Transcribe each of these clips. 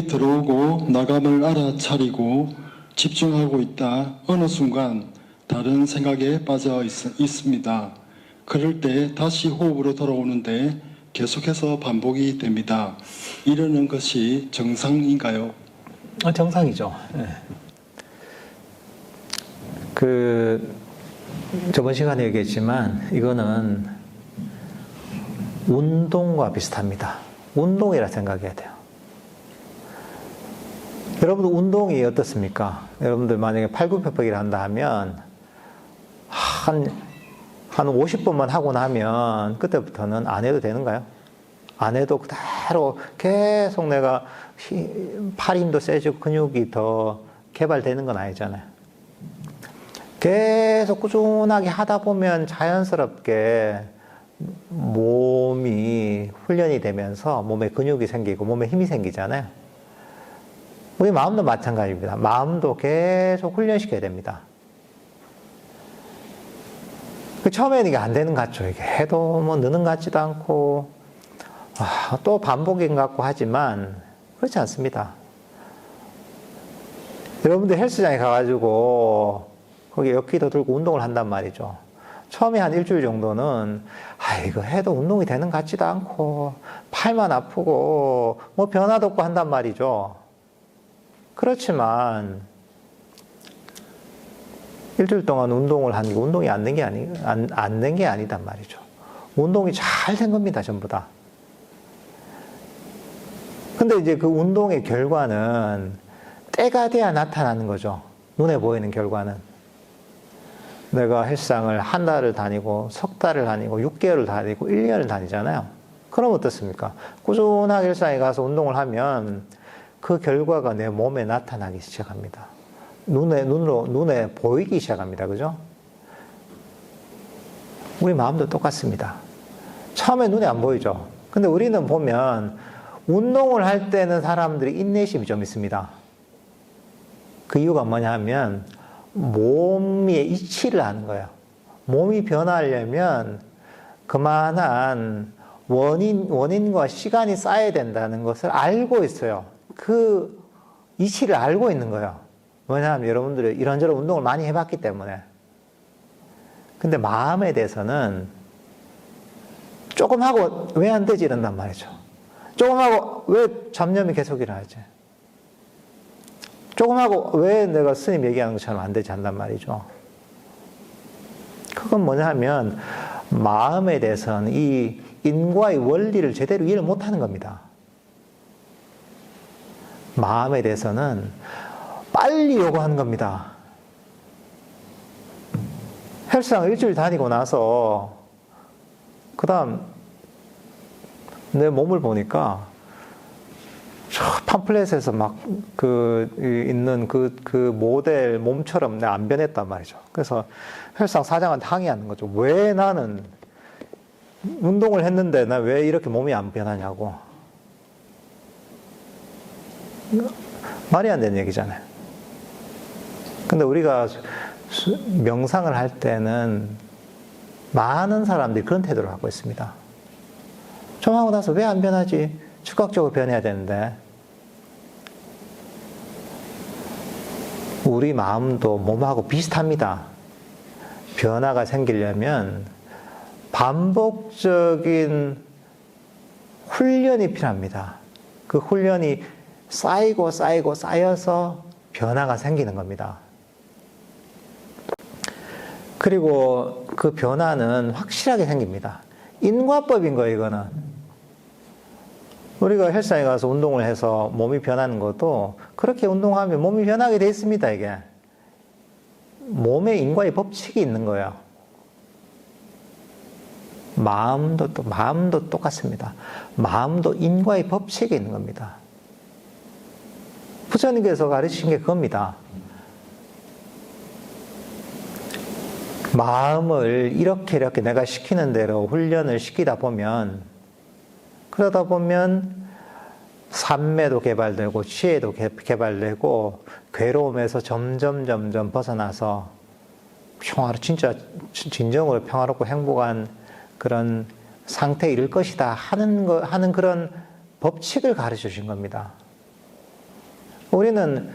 생각이 들어오고 나감을 알아차리고 집중하고 있다 어느 순간 다른 생각에 빠져 있습니다. 그럴 때 다시 호흡으로 돌아오는데 계속해서 반복이 됩니다. 이러는 것이 정상인가요? 정상이죠. 네. 저번 시간에 얘기했지만 이거는 운동과 비슷합니다. 운동이라 생각해야 돼요. 여러분들 운동이 어떻습니까? 여러분들 만약에 팔굽혀펴기를 한다 하면 한 50번만 하고 나면 그때부터는 안 해도 되는가요? 안 해도 그대로 계속 내가 팔 힘도 세지고 근육이 더 개발되는 건 아니잖아요. 계속 꾸준하게 하다 보면 자연스럽게 몸이 훈련이 되면서 몸에 근육이 생기고 몸에 힘이 생기잖아요. 우리 마음도 마찬가지입니다. 마음도 계속 훈련시켜야 됩니다. 처음에는 이게 안 되는 것 같죠. 이게 해도 뭐 느는 것 같지도 않고, 또 반복인 것 같고 하지만, 그렇지 않습니다. 여러분들 헬스장에 가가지고, 거기 역기도 들고 운동을 한단 말이죠. 처음에 한 일주일 정도는, 이거 해도 운동이 되는 것 같지도 않고, 팔만 아프고, 뭐 변화도 없고 한단 말이죠. 그렇지만, 일주일 동안 운동을 하니까 운동이 안 된 게 아니단 말이죠. 운동이 잘 된 겁니다, 전부 다. 근데 이제 그 운동의 결과는 때가 돼야 나타나는 거죠. 눈에 보이는 결과는. 내가 헬스장을 한 달을 다니고, 석 달을 다니고, 6개월을 다니고, 1년을 다니잖아요. 그럼 어떻습니까? 꾸준하게 헬스장에 가서 운동을 하면 그 결과가 내 몸에 나타나기 시작합니다. 눈에 보이기 시작합니다. 그죠? 우리 마음도 똑같습니다. 처음에 눈에 안 보이죠? 근데 우리는 보면 운동을 할 때는 사람들이 인내심이 좀 있습니다. 그 이유가 뭐냐 하면 몸의 이치를 아는 거예요. 몸이 변화하려면 그만한 원인과 시간이 쌓여야 된다는 것을 알고 있어요. 그 이치를 알고 있는 거예요. 왜냐하면 여러분들이 이런저런 운동을 많이 해봤기 때문에. 근데 마음에 대해서는 조금 하고 왜 안 되지 이런단 말이죠. 조금 하고 왜 잡념이 계속 일어나지? 조금 하고 왜 내가 스님 얘기하는 것처럼 안 되지 한단 말이죠. 그건 뭐냐 하면 마음에 대해서는 이 인과의 원리를 제대로 이해를 못하는 겁니다. 마음에 대해서는 빨리 요구하는 겁니다. 헬스장 일주일 다니고 나서 그 다음 내 몸을 보니까 저 팜플렛에서 막 있는 그 모델 몸처럼 내가 안 변했단 말이죠. 그래서 헬스장 사장한테 항의하는 거죠. 왜 나는 운동을 했는데 나 왜 이렇게 몸이 안 변하냐고. 말이 안 되는 얘기잖아요. 근데 우리가 명상을 할 때는 많은 사람들이 그런 태도를 갖고 있습니다. 좀 하고 나서 왜 안 변하지? 즉각적으로 변해야 되는데. 우리 마음도 몸하고 비슷합니다. 변화가 생기려면 반복적인 훈련이 필요합니다. 그 훈련이 쌓여서 변화가 생기는 겁니다. 그리고 그 변화는 확실하게 생깁니다. 인과법인 거예요, 이거는. 우리가 헬스장에 가서 운동을 해서 몸이 변하는 것도 그렇게 운동하면 몸이 변하게 돼 있습니다, 이게. 몸에 인과의 법칙이 있는 거예요. 마음도 똑같습니다. 마음도 인과의 법칙이 있는 겁니다. 부처님께서 가르치신 게 그겁니다. 마음을 이렇게 내가 시키는 대로 훈련을 시키다 보면, 그러다 보면 삼매도 개발되고 치혜도 개발되고 괴로움에서 점점 벗어나서 진정으로 평화롭고 행복한 그런 상태에 이를 것이다 하는 그런 법칙을 가르쳐 주신 겁니다. 우리는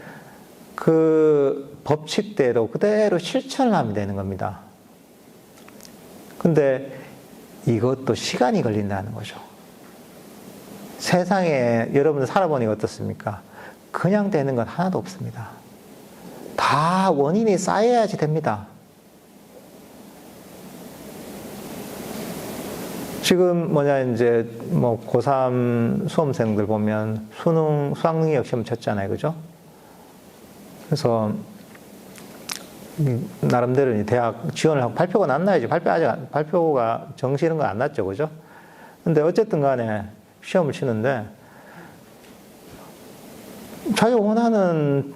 그 법칙대로 그대로 실천을 하면 되는 겁니다. 근데 이것도 시간이 걸린다는 거죠. 세상에 여러분들 살아보니까 어떻습니까? 그냥 되는 건 하나도 없습니다. 다 원인이 쌓여야지 됩니다. 지금 이제 고3 수험생들 보면 수학 능력 시험 쳤잖아요. 그죠? 그래서 나름대로 이제 대학 지원을 하고 발표가 났나야지. 발표가 정시는 건 안 났죠. 그죠? 근데 어쨌든 간에 시험을 치는데 자기가 원하는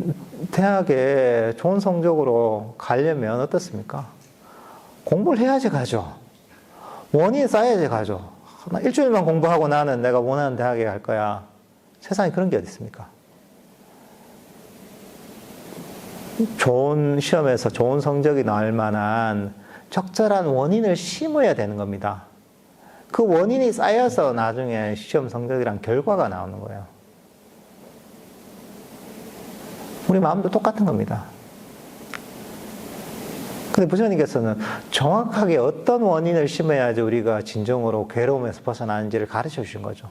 대학에 좋은 성적으로 가려면 어떻습니까? 공부를 해야지 가죠. 원인이 쌓여야지 가죠. 일주일만 공부하고 나는 내가 원하는 대학에 갈 거야. 세상에 그런 게 어디 있습니까? 좋은 시험에서 좋은 성적이 나올 만한 적절한 원인을 심어야 되는 겁니다. 그 원인이 쌓여서 나중에 시험 성적이랑 결과가 나오는 거예요. 우리 마음도 똑같은 겁니다. 근데 부처님께서는 정확하게 어떤 원인을 심어야지 우리가 진정으로 괴로움에서 벗어나는지를 가르쳐 주신 거죠.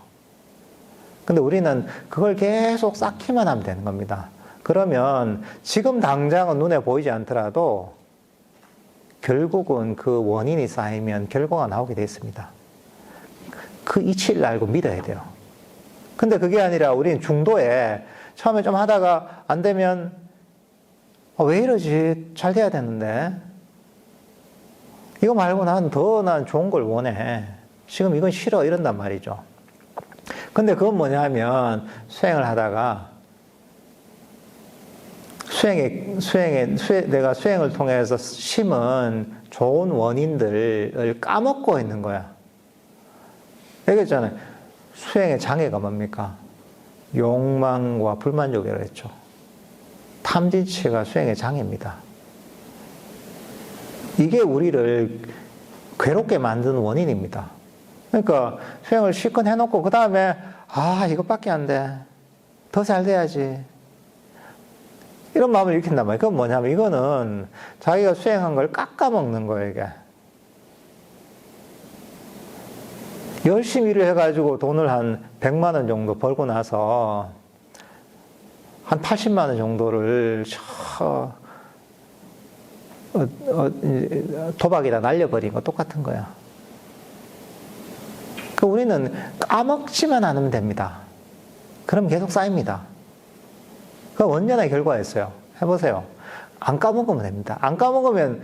근데 우리는 그걸 계속 쌓기만 하면 되는 겁니다. 그러면 지금 당장은 눈에 보이지 않더라도 결국은 그 원인이 쌓이면 결과가 나오게 되어 있습니다. 그 이치를 알고 믿어야 돼요. 근데 그게 아니라 우리는 중도에 처음에 좀 하다가 안 되면 왜 이러지? 잘 돼야 되는데 이거 말고 난 좋은 걸 원해. 지금 이건 싫어. 이런단 말이죠. 근데 그건 뭐냐면 수행을 하다가 내가 수행을 통해서 심은 좋은 원인들을 까먹고 있는 거야. 얘기했잖아요. 수행의 장애가 뭡니까? 욕망과 불만족이라고 했죠. 탐진치가 수행의 장애입니다. 이게 우리를 괴롭게 만드는 원인입니다. 그러니까 수행을 실컷 해놓고 그 다음에 이것밖에 안 돼. 더 잘 돼야지. 이런 마음을 일으킨단 말이에요. 그건 뭐냐면 이거는 자기가 수행한 걸 깎아먹는 거예요. 이게. 열심히 일을 해가지고 돈을 한 100만 원 정도 벌고 나서 한 80만 원 정도를 도박에다 날려버린 거 똑같은 거야. 그 우리는 까먹지만 않으면 됩니다. 그럼 계속 쌓입니다. 그 원년의 결과였어요. 해보세요. 안 까먹으면 됩니다. 안 까먹으면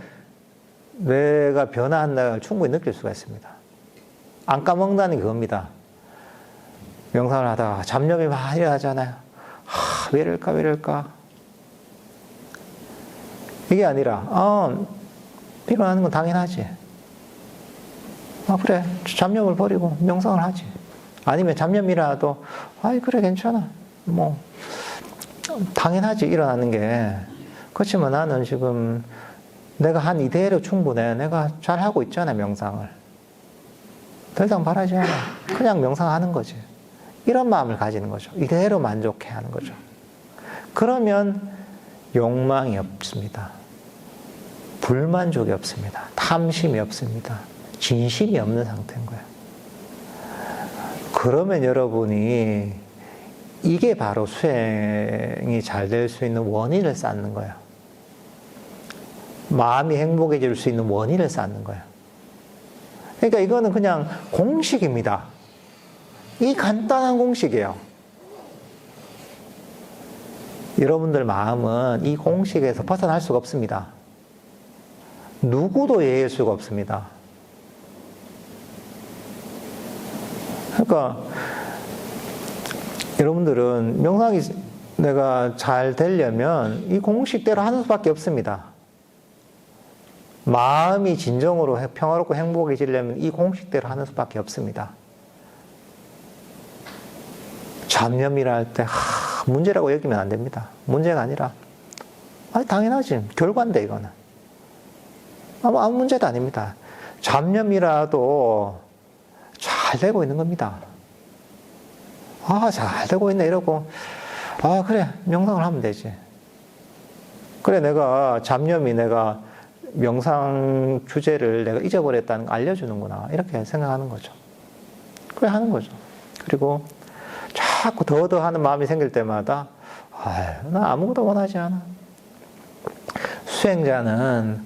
뇌가 변화한다는 걸 충분히 느낄 수가 있습니다. 안 까먹는다는 게 그겁니다. 명상을 하다가 잡념이 막 일어나잖아요. 왜 이럴까? 이게 아니라, 일어나는 건 당연하지. 그래. 잡념을 버리고 명상을 하지. 아니면 잡념이라도, 그래, 괜찮아. 당연하지, 일어나는 게. 그렇지만 나는 지금 내가 한 이대로 충분해. 내가 잘하고 있잖아, 명상을. 더 이상 바라지 않아. 그냥 명상하는 거지. 이런 마음을 가지는 거죠. 이대로 만족해 하는 거죠. 그러면 욕망이 없습니다. 불만족이 없습니다. 탐심이 없습니다. 진심이 없는 상태인 거예요. 그러면 여러분이 이게 바로 수행이 잘 될 수 있는 원인을 쌓는 거예요. 마음이 행복해질 수 있는 원인을 쌓는 거예요. 그러니까 이거는 그냥 공식입니다. 이 간단한 공식이에요. 여러분들 마음은 이 공식에서 벗어날 수가 없습니다. 누구도 예일 수가 없습니다. 그러니까 여러분들은 명상이 내가 잘 되려면 이 공식대로 하는 수밖에 없습니다. 마음이 진정으로 평화롭고 행복해지려면 이 공식대로 하는 수밖에 없습니다. 잡념이라 할 때 문제라고 여기면 안 됩니다. 문제가 아니라 당연하지. 결과인데 이거는. 아무 문제도 아닙니다. 잡념이라도 잘 되고 있는 겁니다. 잘 되고 있네 이러고 아, 그래. 명상을 하면 되지. 그래, 내가 잡념이 내가 명상 주제를 내가 잊어버렸다는 거 알려주는구나. 이렇게 생각하는 거죠. 그래, 하는 거죠. 그리고 자꾸 더 하는 마음이 생길 때마다, 아유, 나 아무것도 원하지 않아. 수행자는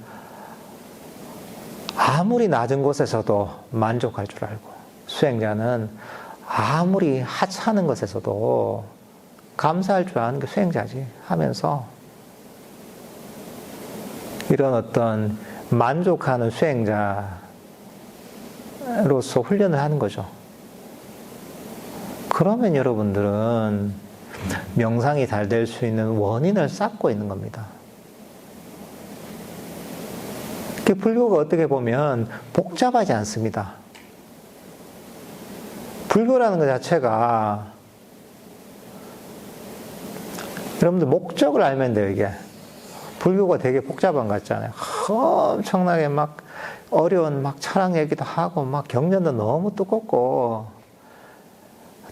아무리 낮은 곳에서도 만족할 줄 알고, 수행자는 아무리 하찮은 것에서도 감사할 줄 아는 게 수행자지 하면서 이런 어떤 만족하는 수행자로서 훈련을 하는 거죠. 그러면 여러분들은 명상이 잘 될 수 있는 원인을 쌓고 있는 겁니다. 불교가 어떻게 보면 복잡하지 않습니다. 불교라는 것 자체가 여러분들 목적을 알면 돼요, 이게. 불교가 되게 복잡한 것 같잖아요. 엄청나게 막 어려운 막 철학 얘기도 하고 막 경전도 너무 두껍고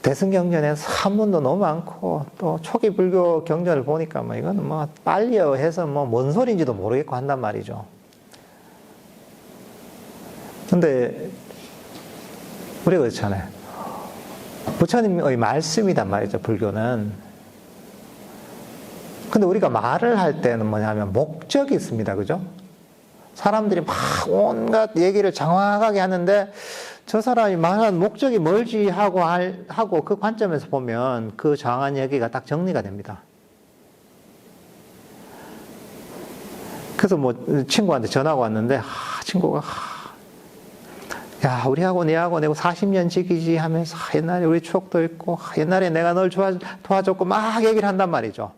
대승경전에서 한문도 너무 많고 또 초기 불교 경전을 보니까 뭐 이거는 뭐 빨리어 해서 뭐 뭔 소리인지도 모르겠고 한단 말이죠. 근데 우리가 그렇잖아요. 부처님의 말씀이란 말이죠, 불교는. 근데 우리가 말을 할 때는 뭐냐면 목적이 있습니다. 그죠? 사람들이 막 온갖 얘기를 장황하게 하는데 저 사람이 말한 목적이 뭘지 하고 그 관점에서 보면 그 장황한 얘기가 딱 정리가 됩니다. 그래서 뭐 친구한테 전화가 왔는데 친구가 야, 우리하고 내하고 내고 40년 지기지 하면서 옛날에 우리 추억도 있고 옛날에 내가 널 도와줬고 막 얘기를 한단 말이죠.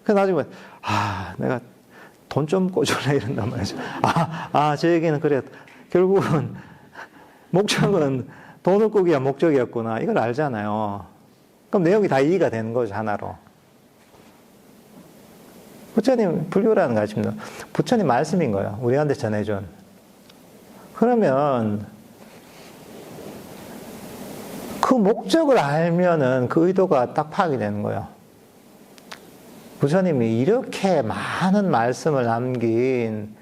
그래서 나중에 내가 돈 좀 꿔줄래 이런단 말이죠. 저 얘기는 그래. 결국은 목적은 돈을 꾸기가 목적이었구나. 이걸 알잖아요. 그럼 내용이 다 이해가 되는 거죠, 하나로. 부처님 불교라는 거 아십니까? 부처님 말씀인 거예요. 우리한테 전해준. 그러면 그 목적을 알면은 그 의도가 딱 파악이 되는 거예요. 부처님이 이렇게 많은 말씀을 남긴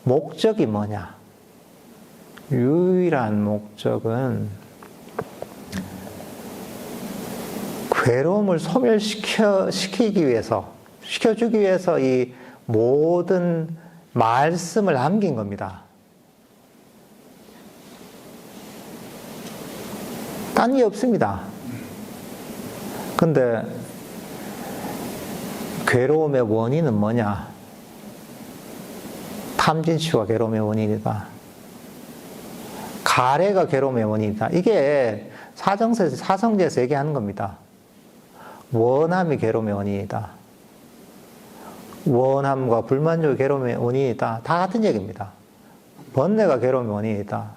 목적이 뭐냐? 유일한 목적은 괴로움을 소멸시키기 위해서, 시켜주기 위해서 이 모든 말씀을 남긴 겁니다. 딴 게 없습니다. 근데 괴로움의 원인은 뭐냐? 탐진치가 괴로움의 원인이다. 가래가 괴로움의 원인이다. 이게 사성제에서 얘기하는 겁니다. 원함이 괴로움의 원인이다. 원함과 불만족이 괴로움의 원인이다. 다 같은 얘기입니다. 번뇌가 괴로움의 원인이다.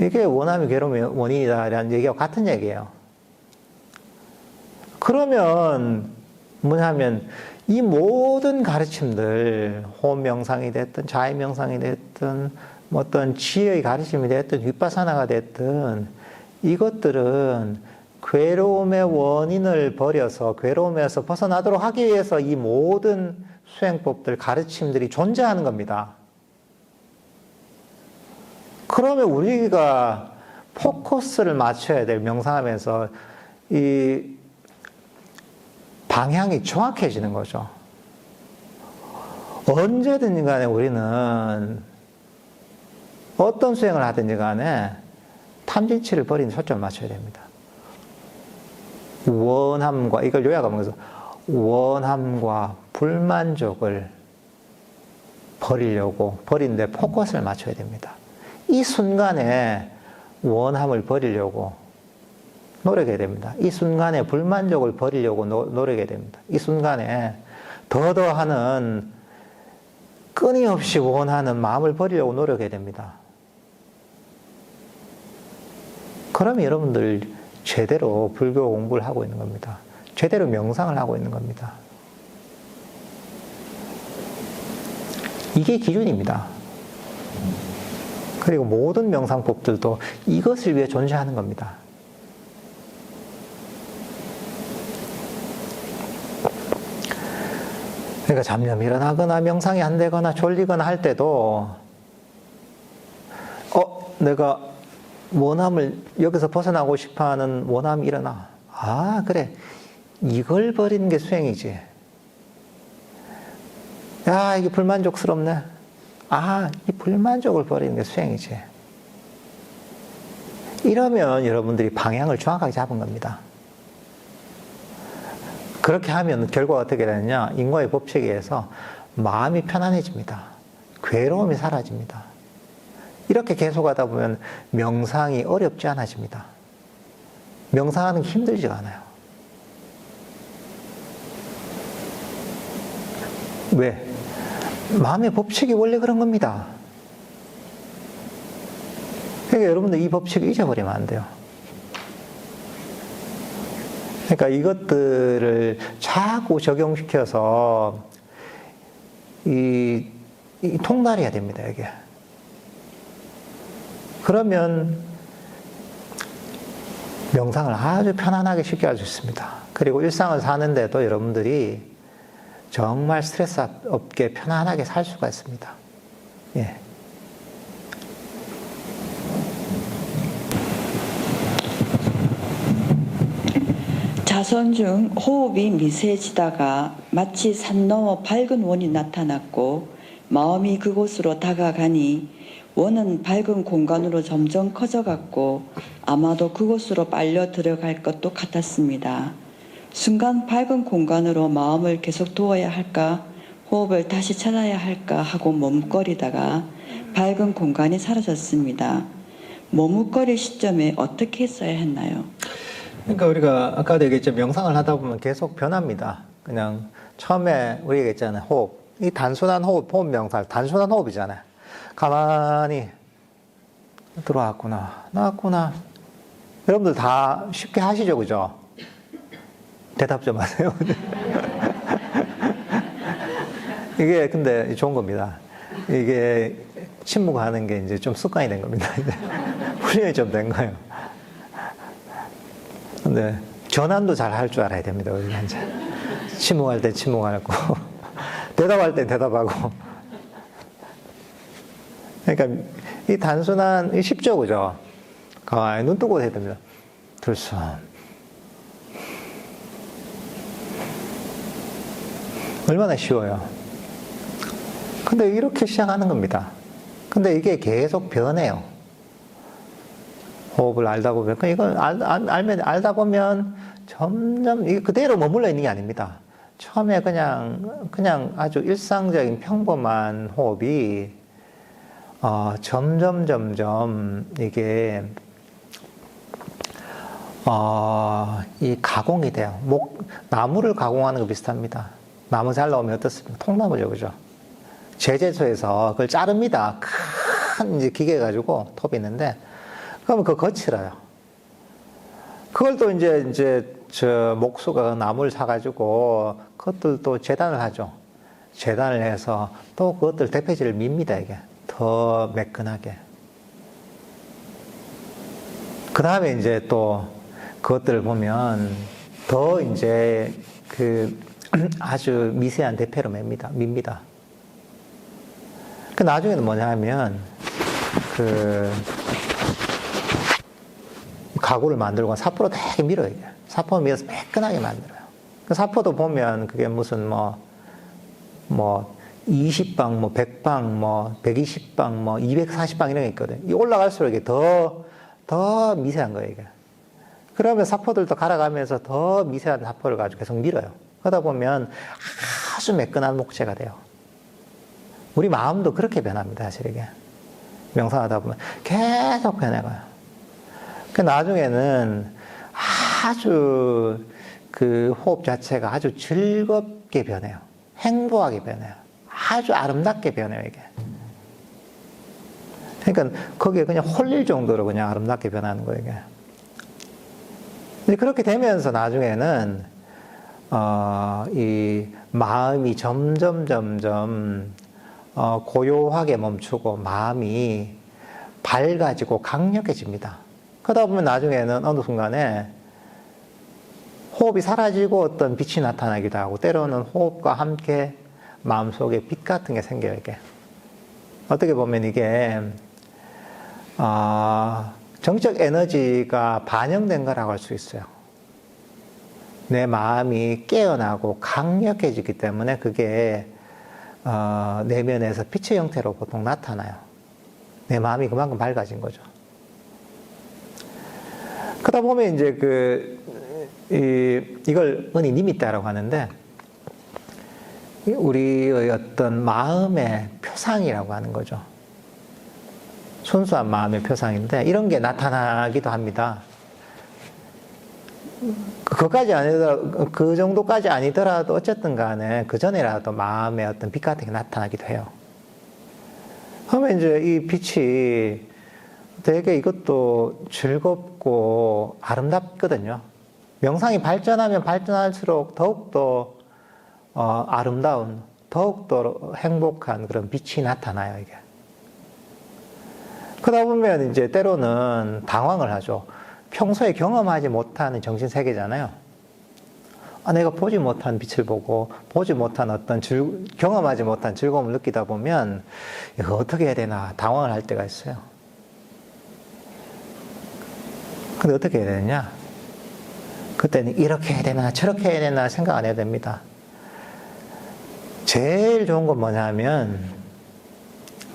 이게 원함이 괴로움의 원인이다라는 얘기와 같은 얘기예요. 그러면 뭐냐면 이 모든 가르침들, 호흡명상이 됐든 자해명상이 됐든 어떤 지혜의 가르침이 됐든 윗바사나가 됐든 이것들은 괴로움의 원인을 버려서 괴로움에서 벗어나도록 하기 위해서 이 모든 수행법들, 가르침들이 존재하는 겁니다. 그러면 우리가 포커스를 맞춰야 될 명상하면서 이 방향이 정확해지는 거죠. 언제든지 간에 우리는 어떤 수행을 하든지 간에 탐진치를 버리는 초점을 맞춰야 됩니다. 원함과, 이걸 요약하면서 원함과 불만족을 버리는데 포커스를 맞춰야 됩니다. 이 순간에 원함을 버리려고 노력해야 됩니다. 이 순간에 불만족을 버리려고 노력해야 됩니다. 이 순간에 더더하는 끊임없이 원하는 마음을 버리려고 노력해야 됩니다. 그러면 여러분들 제대로 불교 공부를 하고 있는 겁니다. 제대로 명상을 하고 있는 겁니다. 이게 기준입니다. 그리고 모든 명상법들도 이것을 위해 존재하는 겁니다. 그러니까 잡념이 일어나거나 명상이 안 되거나 졸리거나 할 때도 내가 원함을 여기서 벗어나고 싶어하는 원함이 일어나. 아, 그래. 이걸 버리는 게 수행이지. 야, 이게 불만족스럽네. 아, 이 불만족을 버리는 게 수행이지. 이러면 여러분들이 방향을 정확하게 잡은 겁니다. 그렇게 하면 결과가 어떻게 되느냐? 인과의 법칙에 의해서 마음이 편안해집니다. 괴로움이 사라집니다. 이렇게 계속 하다 보면 명상이 어렵지 않아집니다. 명상하는 게 힘들지가 않아요. 왜? 마음의 법칙이 원래 그런 겁니다. 그러니까 여러분들 이 법칙을 잊어버리면 안 돼요. 그러니까 이것들을 자꾸 적용시켜서 이 통달해야 됩니다, 이게. 그러면 명상을 아주 편안하게 쉽게 할 수 있습니다. 그리고 일상을 사는데도 여러분들이 정말 스트레스 없게 편안하게 살 수가 있습니다. 예. 자선 중 호흡이 미세해지다가 마치 산 너머 밝은 원이 나타났고 마음이 그곳으로 다가가니 원은 밝은 공간으로 점점 커져갔고 아마도 그곳으로 빨려 들어갈 것도 같았습니다. 순간 밝은 공간으로 마음을 계속 두어야 할까 호흡을 다시 찾아야 할까 하고 머뭇거리다가 밝은 공간이 사라졌습니다. 머뭇거릴 시점에 어떻게 했어야 했나요? 그러니까 우리가 아까도 얘기했죠. 명상을 하다 보면 계속 변합니다. 그냥 처음에 우리가 얘기했잖아요. 호흡. 이 단순한 호흡 명상, 단순한 호흡이잖아요. 가만히 들어왔구나, 나왔구나. 여러분들 다 쉽게 하시죠, 그죠? 대답 좀 하세요. 이게 근데 좋은 겁니다. 이게 침묵하는 게 이제 좀 습관이 된 겁니다. 훈련이 좀 된 거예요. 근데 전환도 잘 할 줄 알아야 됩니다. 우리가 이제 침묵할 때 침묵하고 대답할 때 대답하고. 그러니까 이 단순한 이 쉽죠, 그죠? 가만히 눈 뜨고 해야 됩니다. 들숨. 얼마나 쉬워요. 근데 이렇게 시작하는 겁니다. 근데 이게 계속 변해요. 호흡을 알다 보면, 이걸 알다 보면 점점 이게 그대로 머물러 있는 게 아닙니다. 처음에 그냥 아주 일상적인 평범한 호흡이, 점점 이게, 이 가공이 돼요. 나무를 가공하는 거 비슷합니다. 나무 잘 나오면 어떻습니까? 통나무죠, 그죠? 제재소에서 그걸 자릅니다. 큰 이제 기계 가지고 톱이 있는데, 그러면 그거 거칠어요. 그걸 또 이제 목수가 나무를 사가지고 그것들 또 재단을 하죠. 재단을 해서 또 그것들 대패질을 밉니다, 이게. 더 매끈하게. 그 다음에 이제 또 그것들을 보면 더 이제 아주 미세한 대패로 밉니다. 그 나중에는 뭐냐 하면 가구를 만들고 사포로 되게 밀어요. 사포를 밀어서 매끈하게 만들어요. 그 사포도 보면 그게 무슨 20방, 100방, 120방, 240방 이런 게 있거든요. 이 올라갈수록 이게 더 미세한 거예요, 이게. 그러면 사포들도 갈아가면서 더 미세한 사포를 가지고 계속 밀어요. 그러다 보면 아주 매끈한 목재가 돼요. 우리 마음도 그렇게 변합니다, 사실 이게. 명상하다 보면 계속 변해가요. 그 나중에는 아주 그 호흡 자체가 아주 즐겁게 변해요. 행복하게 변해요. 아주 아름답게 변해요, 이게. 그러니까 거기에 그냥 홀릴 정도로 그냥 아름답게 변하는 거예요, 이게. 근데 그렇게 되면서 나중에는, 이 마음이 점점, 고요하게 멈추고 마음이 밝아지고 강력해집니다. 그러다 보면 나중에는 어느 순간에 호흡이 사라지고 어떤 빛이 나타나기도 하고 때로는 호흡과 함께 마음속에 빛 같은 게 생겨요, 이게. 어떻게 보면 이게, 정적 에너지가 반영된 거라고 할 수 있어요. 내 마음이 깨어나고 강력해지기 때문에 그게, 내면에서 빛의 형태로 보통 나타나요. 내 마음이 그만큼 밝아진 거죠. 그러다 보면 이제 이걸 흔히 니미따라고 하는데, 우리의 어떤 마음의 표상이라고 하는 거죠. 순수한 마음의 표상인데, 이런 게 나타나기도 합니다. 그 정도까지 아니더라도 어쨌든 간에 그 전에라도 마음의 어떤 빛 같은 게 나타나기도 해요. 그러면 이제 이 빛이 되게 이것도 즐겁고 아름답거든요. 명상이 발전하면 발전할수록 더욱더 아름다운, 더욱더 행복한 그런 빛이 나타나요, 이게. 그러다 보면 이제 때로는 당황을 하죠. 평소에 경험하지 못하는 정신세계잖아요. 내가 보지 못한 빛을 보고, 보지 못한 경험하지 못한 즐거움을 느끼다 보면, 이거 어떻게 해야 되나, 당황을 할 때가 있어요. 근데 어떻게 해야 되느냐? 그때는 이렇게 해야 되나, 저렇게 해야 되나 생각 안 해야 됩니다. 제일 좋은 건 뭐냐면,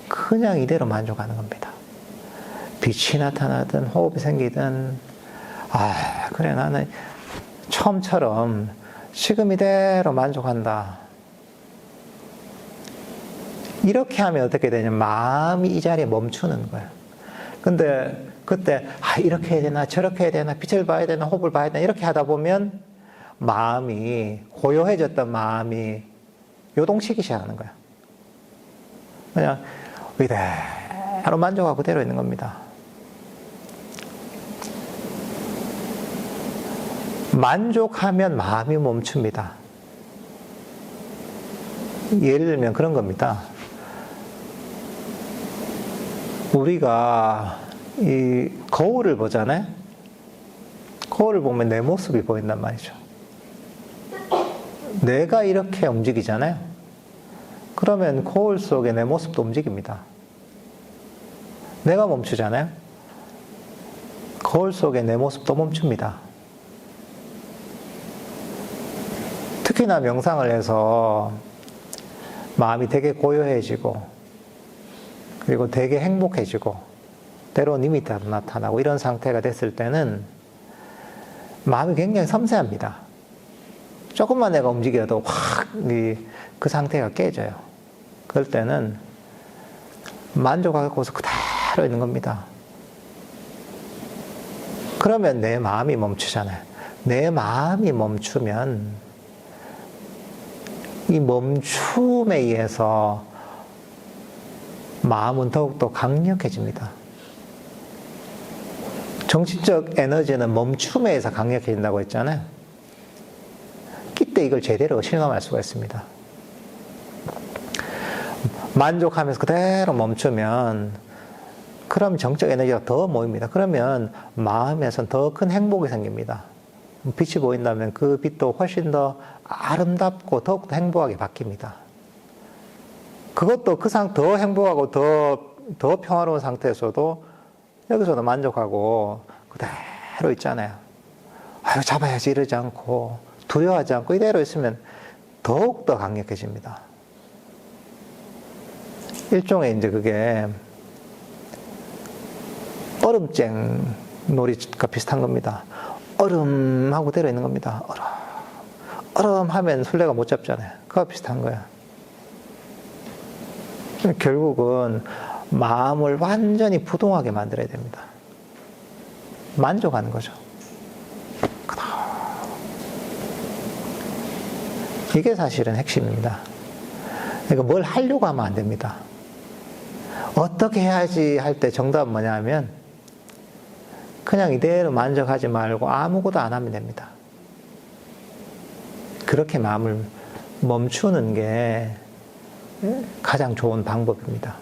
그냥 이대로 만족하는 겁니다. 빛이 나타나든, 호흡이 생기든, 그래, 나는 처음처럼 지금 이대로 만족한다. 이렇게 하면 어떻게 되냐면, 마음이 이 자리에 멈추는 거예요. 근데, 그때, 이렇게 해야 되나, 저렇게 해야 되나, 빛을 봐야 되나, 호흡을 봐야 되나, 이렇게 하다 보면, 마음이, 고요해졌던 마음이 요동치기 시작하는 거예요. 그냥, 이대로 만족하고 그대로 있는 겁니다. 만족하면 마음이 멈춥니다. 예를 들면 그런 겁니다. 우리가 이 거울을 보잖아요. 거울을 보면 내 모습이 보인단 말이죠. 내가 이렇게 움직이잖아요. 그러면 거울 속에 내 모습도 움직입니다. 내가 멈추잖아요. 거울 속에 내 모습도 멈춥니다. 특히나 명상을 해서 마음이 되게 고요해지고, 그리고 되게 행복해지고, 때로 니미타도 나타나고, 이런 상태가 됐을 때는 마음이 굉장히 섬세합니다. 조금만 내가 움직여도 확 그 상태가 깨져요. 그럴 때는 만족하고서 그대로 있는 겁니다. 그러면 내 마음이 멈추잖아요. 내 마음이 멈추면 이 멈춤에 의해서 마음은 더욱더 강력해집니다. 정신적 에너지는 멈춤에 의해서 강력해진다고 했잖아요. 이때 이걸 제대로 실감할 수가 있습니다. 만족하면서 그대로 멈추면, 그럼 정적 에너지가 더 모입니다. 그러면 마음에선 더 큰 행복이 생깁니다. 빛이 보인다면 그 빛도 훨씬 더 아름답고 더욱더 행복하게 바뀝니다. 그것도 더 행복하고 더 평화로운 상태에서도 여기서도 만족하고 그대로 있잖아요. 잡아야지 이러지 않고, 두려워하지 않고 이대로 있으면 더욱더 강력해집니다. 일종의 이제 그게 얼음쟁 놀이가 비슷한 겁니다. 얼음하고 그대로 있는 겁니다. 얼음 하면 술래가 못 잡잖아요. 그거 비슷한 거예요. 결국은 마음을 완전히 부동하게 만들어야 됩니다. 만족하는 거죠. 이게 사실은 핵심입니다. 그러니까 뭘 하려고 하면 안 됩니다. 어떻게 해야지 할 때 정답은 뭐냐면, 그냥 이대로 만족하지 말고 아무것도 안 하면 됩니다. 그렇게 마음을 멈추는 게 가장 좋은 방법입니다.